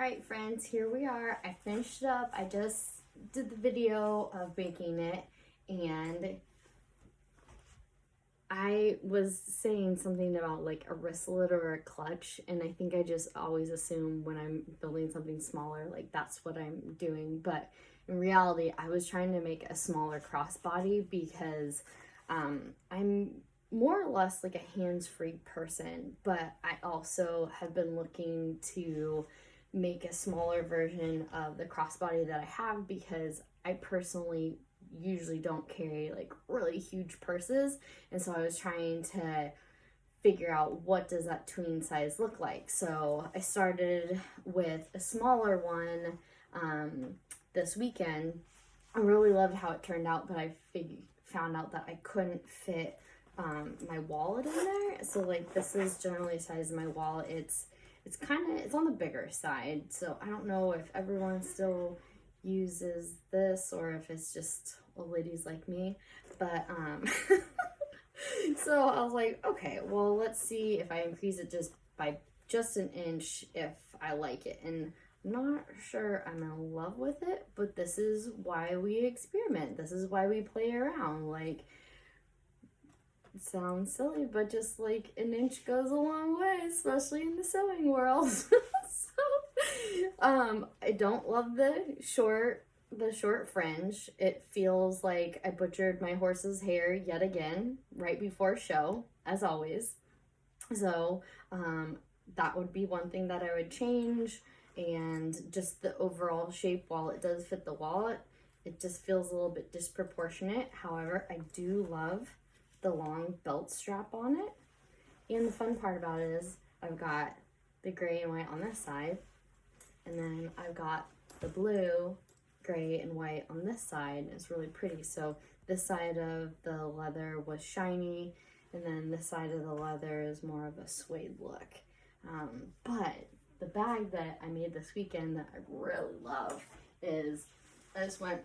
Alright friends, here we are. I finished it up. I just did the video of making it, and I was saying something about like a wristlet or a clutch, and I think I just always assume when I'm building something smaller, like that's what I'm doing. But in reality, I was trying to make a smaller crossbody because I'm more or less like a hands-free person, but I also have been looking to make a smaller version of the crossbody that I have because I personally usually don't carry like really huge purses, and so I was trying to figure out what does that tween size look like. So I started with a smaller one this weekend. I really loved how it turned out, but I found out that I couldn't fit my wallet in there. So like this is generally the size of my wallet. It's on the bigger side, so I don't know if everyone still uses this or if it's just old ladies like me, but so I was like, okay, well, let's see if I increase it just an inch if I like it. And I'm not sure I'm in love with it, but this is why we experiment. This is why we play around. Like, it sounds silly, but just like an inch goes a long way, especially in the sewing world. I don't love the short fringe. It feels like I butchered my horse's hair yet again right before show, as always. So that would be one thing that I would change, and just the overall shape. While it does fit the wallet, it just feels a little bit disproportionate. However, I do love the long belt strap on it, and the fun part about it is I've got the gray and white on this side, and then I've got the blue, gray, and white on this side. It's really pretty. So this side of the leather was shiny, and then this side of the leather is more of a suede look. But the bag that I made this weekend that I really love is, I just went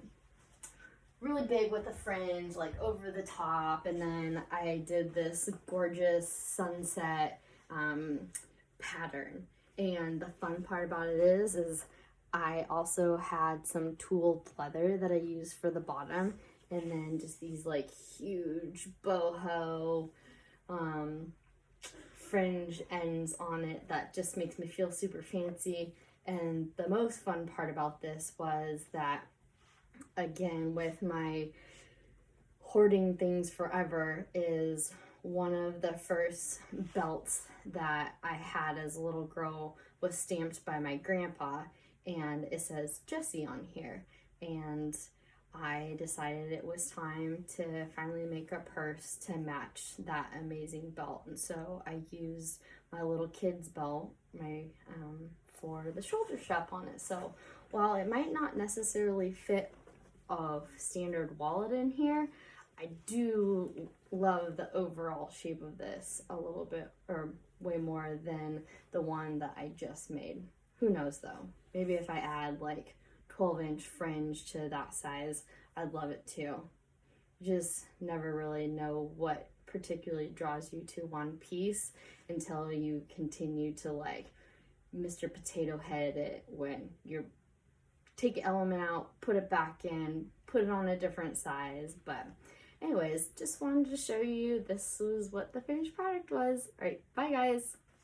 really big with the fringe, like over the top, and then I did this gorgeous sunset pattern. And the fun part about it is I also had some tooled leather that I used for the bottom, and then just these like huge boho fringe ends on it that just makes me feel super fancy. And the most fun part about this was that, again, with my hoarding things forever, is one of the first belts that I had as a little girl was stamped by my grandpa, and it says Jessie on here. And I decided it was time to finally make a purse to match that amazing belt. And so I used my little kid's belt, for the shoulder strap on it. So while it might not necessarily fit a standard wallet in here, I do love the overall shape of this a little bit, or way more than the one that I just made. Who knows though? Maybe if I add like 12-inch fringe to that size, I'd love it too. Just never really know what particularly draws you to one piece until you continue to like Mr. Potato Head it, when you take an element out, put it back in, put it on a different size. But anyways, just wanted to show you this was what the finished product was. All right, bye guys.